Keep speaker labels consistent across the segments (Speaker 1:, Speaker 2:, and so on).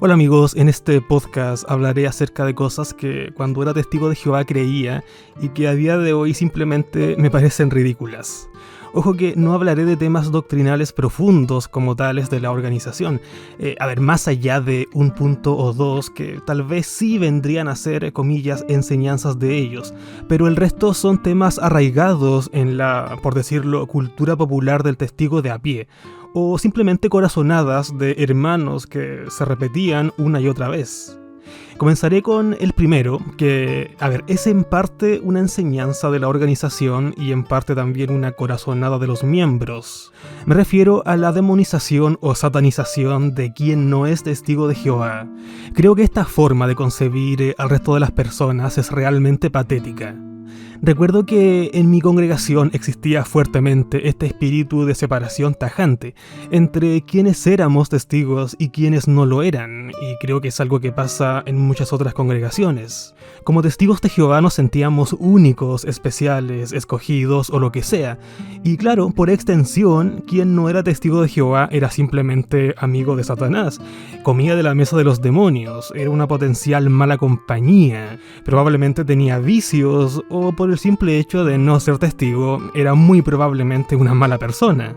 Speaker 1: Hola amigos, en este podcast hablaré acerca de cosas que cuando era testigo de Jehová creía y que a día de hoy simplemente me parecen ridículas. Ojo que no hablaré de temas doctrinales profundos como tales de la organización. Más allá de un punto o dos que tal vez sí vendrían a ser, comillas, enseñanzas de ellos. Pero el resto son temas arraigados en la, por decirlo, cultura popular del testigo de a pie. O simplemente corazonadas de hermanos que se repetían una y otra vez. Comenzaré con el primero, que, es en parte una enseñanza de la organización y en parte también una corazonada de los miembros. Me refiero a la demonización o satanización de quien no es testigo de Jehová. Creo que esta forma de concebir al resto de las personas es realmente patética. Recuerdo que en mi congregación existía fuertemente este espíritu de separación tajante entre quienes éramos testigos y quienes no lo eran, y creo que es algo que pasa en muchas otras congregaciones. Como testigos de Jehová nos sentíamos únicos, especiales, escogidos o lo que sea, y claro, por extensión, quien no era testigo de Jehová era simplemente amigo de Satanás, comía de la mesa de los demonios, era una potencial mala compañía, probablemente tenía vicios o por el simple hecho de no ser testigo, era muy probablemente una mala persona.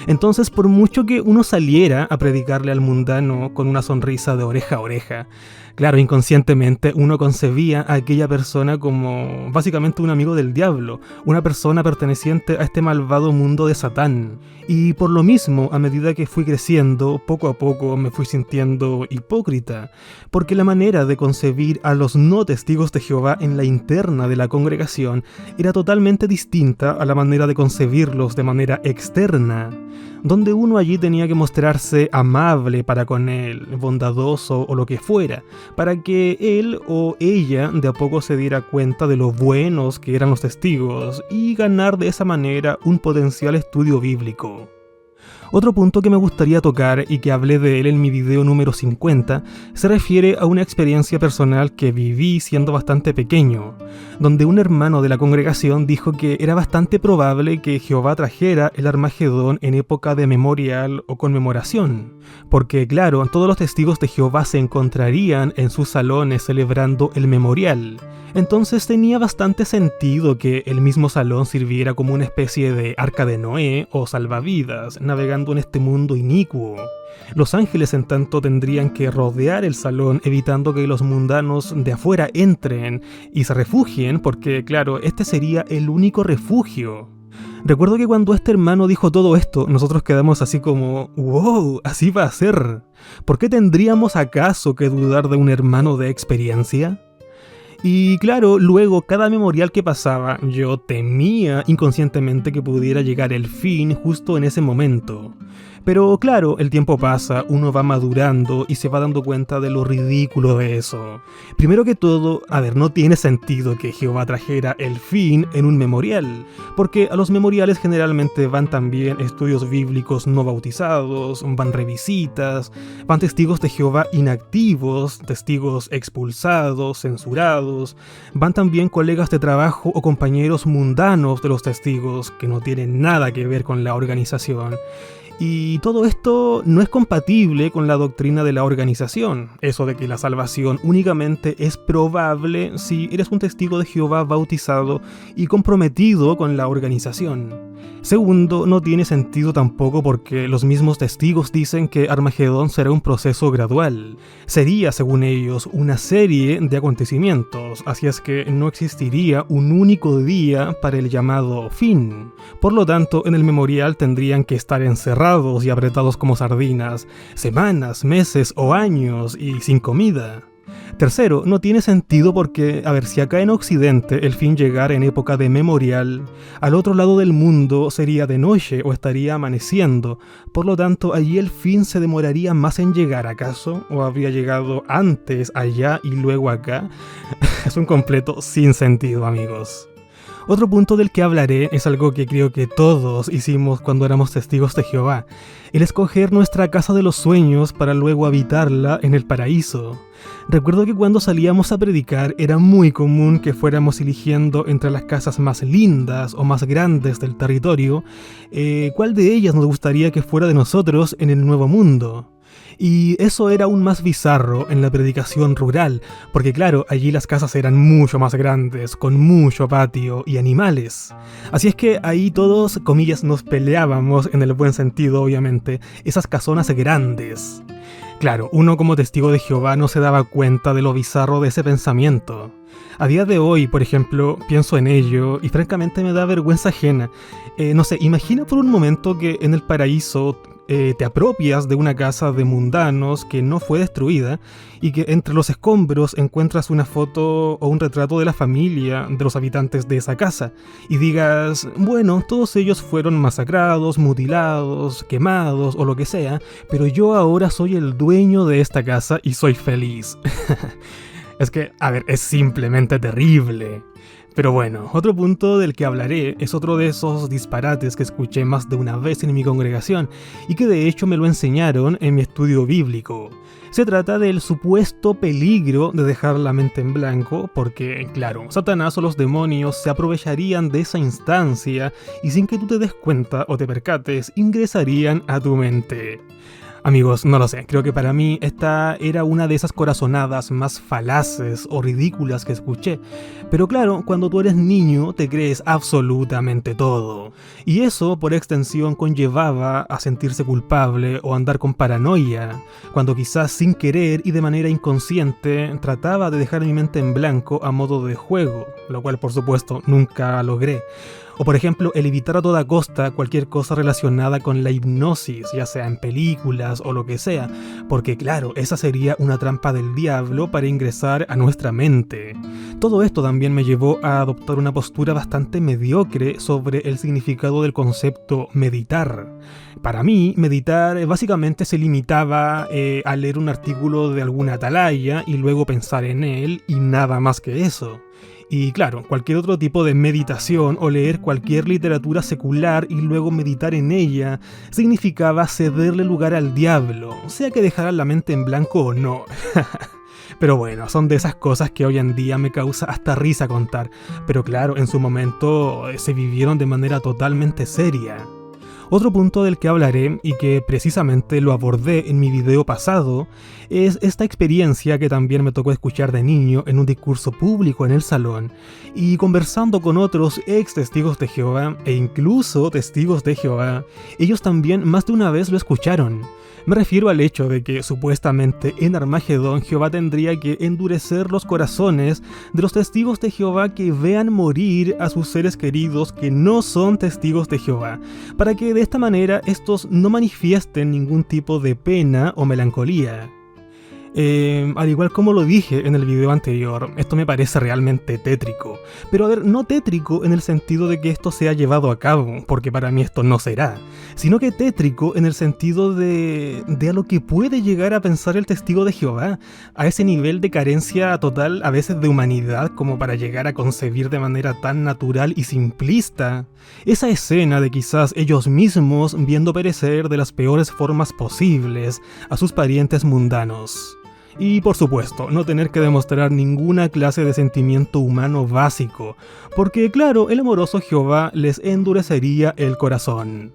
Speaker 1: Entonces, por mucho que uno saliera a predicarle al mundano con una sonrisa de oreja a oreja, claro, inconscientemente uno concebía a aquella persona como básicamente un amigo del diablo, una persona perteneciente a este malvado mundo de Satán. Y por lo mismo, a medida que fui creciendo, poco a poco me fui sintiendo hipócrita, porque la manera de concebir a los no testigos de Jehová en la interna de la congregación era totalmente distinta a la manera de concebirlos de manera externa, donde uno allí tenía que mostrarse amable para con él, bondadoso o lo que fuera, para que él o ella de a poco se diera cuenta de lo buenos que eran los testigos y ganar de esa manera un potencial estudio bíblico. Otro punto que me gustaría tocar y que hablé de él en mi video número 50 se refiere a una experiencia personal que viví siendo bastante pequeño, donde un hermano de la congregación dijo que era bastante probable que Jehová trajera el Armagedón en época de memorial o conmemoración, porque claro, todos los testigos de Jehová se encontrarían en sus salones celebrando el memorial. Entonces tenía bastante sentido que el mismo salón sirviera como una especie de arca de Noé o salvavidas, navegando en este mundo inicuo. Los ángeles en tanto tendrían que rodear el salón evitando que los mundanos de afuera entren y se refugien porque claro, este sería el único refugio. Recuerdo que cuando este hermano dijo todo esto, nosotros quedamos así como, wow, así va a ser. ¿Por qué tendríamos acaso que dudar de un hermano de experiencia? Y claro, luego cada memorial que pasaba, yo temía inconscientemente que pudiera llegar el fin justo en ese momento. Pero claro, el tiempo pasa, uno va madurando y se va dando cuenta de lo ridículo de eso. Primero que todo, no tiene sentido que Jehová trajera el fin en un memorial, porque a los memoriales generalmente van también estudios bíblicos no bautizados, van revisitas, van testigos de Jehová inactivos, testigos expulsados, censurados, van también colegas de trabajo o compañeros mundanos de los testigos que no tienen nada que ver con la organización. Y todo esto no es compatible con la doctrina de la organización, eso de que la salvación únicamente es probable si eres un testigo de Jehová bautizado y comprometido con la organización. Segundo, no tiene sentido tampoco porque los mismos testigos dicen que Armagedón será un proceso gradual. Sería, según ellos, una serie de acontecimientos, así es que no existiría un único día para el llamado fin. Por lo tanto, en el memorial tendrían que estar encerrados y apretados como sardinas, semanas, meses o años y sin comida. Tercero, no tiene sentido porque, si acá en Occidente el fin llegara en época de memorial, al otro lado del mundo sería de noche o estaría amaneciendo, por lo tanto allí el fin se demoraría más en llegar, ¿acaso? ¿O habría llegado antes allá y luego acá? Es un completo sinsentido, amigos. Otro punto del que hablaré es algo que creo que todos hicimos cuando éramos testigos de Jehová, el escoger nuestra casa de los sueños para luego habitarla en el paraíso. Recuerdo que cuando salíamos a predicar era muy común que fuéramos eligiendo entre las casas más lindas o más grandes del territorio, cuál de ellas nos gustaría que fuera de nosotros en el nuevo mundo. Y eso era aún más bizarro en la predicación rural, porque claro, allí las casas eran mucho más grandes, con mucho patio y animales. Así es que ahí todos, comillas, nos peleábamos, en el buen sentido obviamente, esas casonas grandes. Claro, uno como testigo de Jehová no se daba cuenta de lo bizarro de ese pensamiento. A día de hoy, por ejemplo, pienso en ello y francamente me da vergüenza ajena. No sé, imagina por un momento que en el paraíso te apropias de una casa de mundanos que no fue destruida y que entre los escombros encuentras una foto o un retrato de la familia de los habitantes de esa casa y digas, bueno, todos ellos fueron masacrados, mutilados, quemados o lo que sea, pero yo ahora soy el dueño de esta casa y soy feliz. Es que, a ver, es simplemente terrible. Pero bueno, otro punto del que hablaré es otro de esos disparates que escuché más de una vez en mi congregación y que de hecho me lo enseñaron en mi estudio bíblico. Se trata del supuesto peligro de dejar la mente en blanco porque, claro, Satanás o los demonios se aprovecharían de esa instancia y sin que tú te des cuenta o te percates, ingresarían a tu mente. Amigos, no lo sé, creo que para mí esta era una de esas corazonadas más falaces o ridículas que escuché. Pero claro, cuando tú eres niño te crees absolutamente todo. Y eso, por extensión, conllevaba a sentirse culpable o andar con paranoia, cuando quizás sin querer y de manera inconsciente trataba de dejar mi mente en blanco a modo de juego, lo cual por supuesto nunca logré. O por ejemplo, el evitar a toda costa cualquier cosa relacionada con la hipnosis, ya sea en películas o lo que sea, porque claro, esa sería una trampa del diablo para ingresar a nuestra mente. Todo esto también me llevó a adoptar una postura bastante mediocre sobre el significado del concepto meditar. Para mí, meditar básicamente se limitaba a leer un artículo de alguna atalaya y luego pensar en él y nada más que eso. Y claro, cualquier otro tipo de meditación o leer cualquier literatura secular y luego meditar en ella significaba cederle lugar al diablo, sea que dejara la mente en blanco o no. Pero bueno, son de esas cosas que hoy en día me causa hasta risa contar, pero claro, en su momento se vivieron de manera totalmente seria. Otro punto del que hablaré, y que precisamente lo abordé en mi video pasado, es esta experiencia que también me tocó escuchar de niño en un discurso público en el salón, y conversando con otros ex testigos de Jehová, e incluso testigos de Jehová, ellos también más de una vez lo escucharon. Me refiero al hecho de que supuestamente en Armagedón Jehová tendría que endurecer los corazones de los testigos de Jehová que vean morir a sus seres queridos que no son testigos de Jehová, para que de esta manera estos no manifiesten ningún tipo de pena o melancolía. Al igual como lo dije en el video anterior, esto me parece realmente tétrico. Pero a ver, no tétrico en el sentido de que esto sea llevado a cabo, porque para mí esto no será, sino que tétrico en el sentido de a lo que puede llegar a pensar el testigo de Jehová, a ese nivel de carencia total a veces de humanidad como para llegar a concebir de manera tan natural y simplista esa escena de quizás ellos mismos viendo perecer de las peores formas posibles a sus parientes mundanos. Y por supuesto, no tener que demostrar ninguna clase de sentimiento humano básico, porque claro, el amoroso Jehová les endurecería el corazón.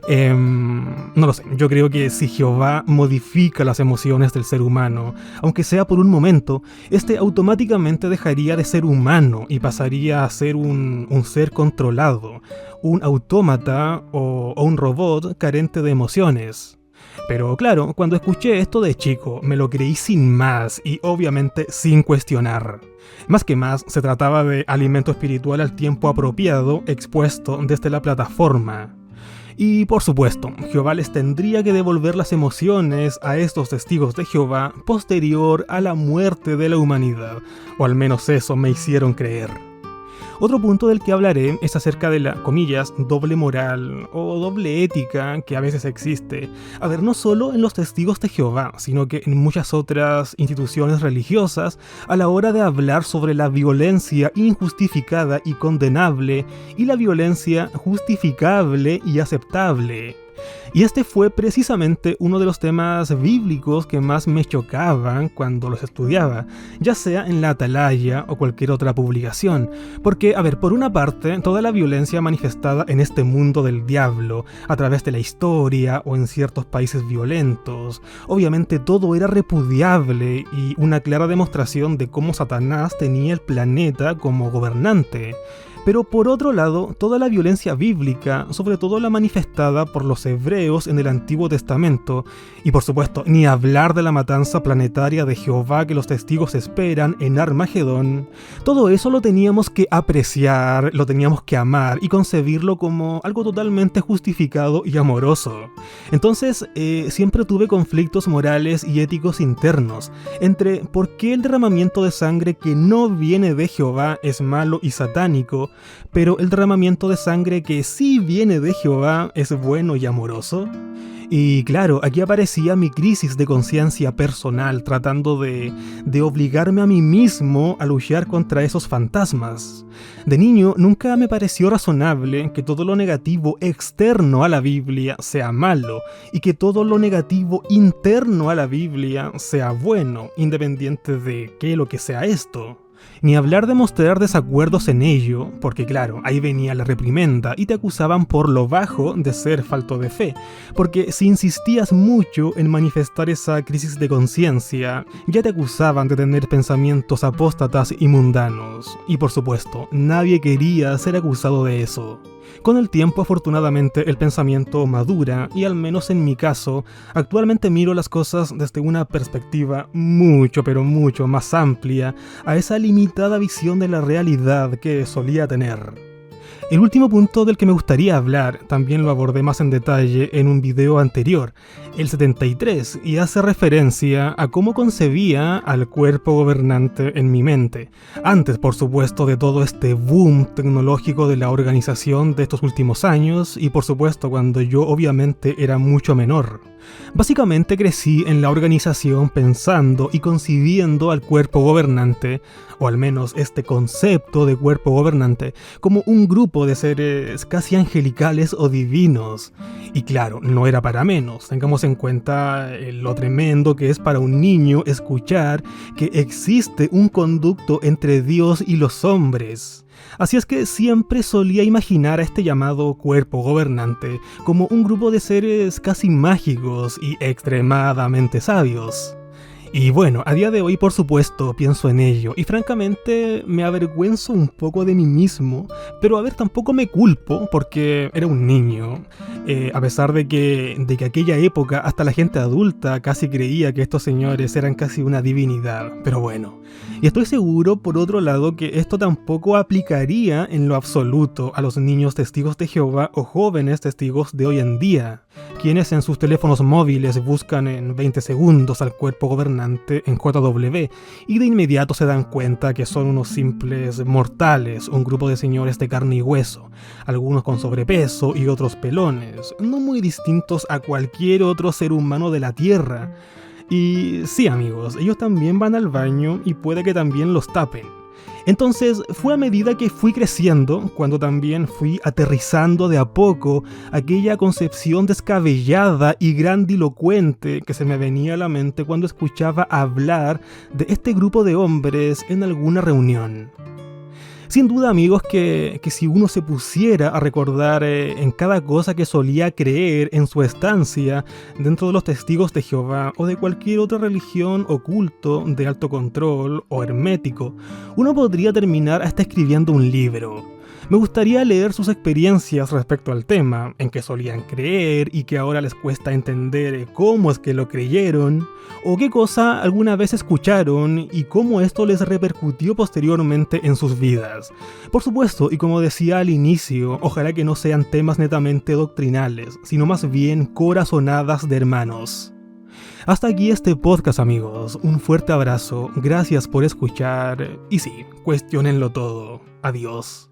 Speaker 1: No lo sé, yo creo que si Jehová modifica las emociones del ser humano, aunque sea por un momento, este automáticamente dejaría de ser humano y pasaría a ser un ser controlado, un autómata o un robot carente de emociones. Pero claro, cuando escuché esto de chico, me lo creí sin más y obviamente sin cuestionar. Más que más, se trataba de alimento espiritual al tiempo apropiado, expuesto desde la plataforma. Y por supuesto, Jehová les tendría que devolver las emociones a estos testigos de Jehová posterior a la muerte de la humanidad, o al menos eso me hicieron creer. Otro punto del que hablaré es acerca de la, comillas, doble moral o doble ética que a veces existe. A ver, no solo en los testigos de Jehová, sino que en muchas otras instituciones religiosas a la hora de hablar sobre la violencia injustificada y condenable y la violencia justificable y aceptable. Y este fue precisamente uno de los temas bíblicos que más me chocaban cuando los estudiaba, ya sea en la Atalaya o cualquier otra publicación. Porque, por una parte, toda la violencia manifestada en este mundo del diablo, a través de la historia o en ciertos países violentos, obviamente todo era repudiable y una clara demostración de cómo Satanás tenía el planeta como gobernante. Pero por otro lado, toda la violencia bíblica, sobre todo la manifestada por los hebreos en el Antiguo Testamento, y por supuesto, ni hablar de la matanza planetaria de Jehová que los testigos esperan en Armagedón, todo eso lo teníamos que apreciar, lo teníamos que amar y concebirlo como algo totalmente justificado y amoroso. Entonces, siempre tuve conflictos morales y éticos internos entre por qué el derramamiento de sangre que no viene de Jehová es malo y satánico, pero el derramamiento de sangre que sí viene de Jehová es bueno y amoroso. Y claro, aquí aparecía mi crisis de conciencia personal, tratando de obligarme a mí mismo a luchar contra esos fantasmas. De niño nunca me pareció razonable que todo lo negativo externo a la Biblia sea malo y que todo lo negativo interno a la Biblia sea bueno, independiente de qué lo que sea esto. Ni hablar de mostrar desacuerdos en ello, porque claro, ahí venía la reprimenda y te acusaban por lo bajo de ser falto de fe, porque si insistías mucho en manifestar esa crisis de conciencia, ya te acusaban de tener pensamientos apóstatas y mundanos, y por supuesto, nadie quería ser acusado de eso. Con el tiempo, afortunadamente, el pensamiento madura y al menos en mi caso, actualmente miro las cosas desde una perspectiva mucho pero mucho más amplia a esa limitada visión de la realidad que solía tener. El último punto del que me gustaría hablar, también lo abordé más en detalle en un video anterior, el 73, y hace referencia a cómo concebía al cuerpo gobernante en mi mente, antes por supuesto de todo este boom tecnológico de la organización de estos últimos años y por supuesto cuando yo obviamente era mucho menor. Básicamente crecí en la organización pensando y concibiendo al cuerpo gobernante, o al menos este concepto de cuerpo gobernante, como un grupo de seres casi angelicales o divinos. Y claro, no era para menos, tengamos en cuenta lo tremendo que es para un niño escuchar que existe un conducto entre Dios y los hombres. Así es que siempre solía imaginar a este llamado cuerpo gobernante como un grupo de seres casi mágicos y extremadamente sabios. Y bueno, a día de hoy por supuesto pienso en ello y francamente me avergüenzo un poco de mí mismo, pero tampoco me culpo porque era un niño. A pesar de que aquella época hasta la gente adulta casi creía que estos señores eran casi una divinidad, pero bueno. Y estoy seguro, por otro lado, que esto tampoco aplicaría en lo absoluto a los niños testigos de Jehová o jóvenes testigos de hoy en día, quienes en sus teléfonos móviles buscan en 20 segundos al cuerpo gobernante en JW y de inmediato se dan cuenta que son unos simples mortales, un grupo de señores de carne y hueso, algunos con sobrepeso y otros pelones, no muy distintos a cualquier otro ser humano de la Tierra. Y sí amigos, ellos también van al baño y puede que también los tapen. Entonces fue a medida que fui creciendo, cuando también fui aterrizando de a poco aquella concepción descabellada y grandilocuente que se me venía a la mente cuando escuchaba hablar de este grupo de hombres en alguna reunión. Sin duda amigos que si uno se pusiera a recordar en cada cosa que solía creer en su estancia dentro de los testigos de Jehová o de cualquier otra religión o culto de alto control o hermético, uno podría terminar hasta escribiendo un libro. Me gustaría leer sus experiencias respecto al tema, en que solían creer y que ahora les cuesta entender cómo es que lo creyeron, o qué cosa alguna vez escucharon y cómo esto les repercutió posteriormente en sus vidas. Por supuesto, y como decía al inicio, ojalá que no sean temas netamente doctrinales, sino más bien corazonadas de hermanos. Hasta aquí este podcast amigos, un fuerte abrazo, gracias por escuchar y sí, cuestionenlo todo. Adiós.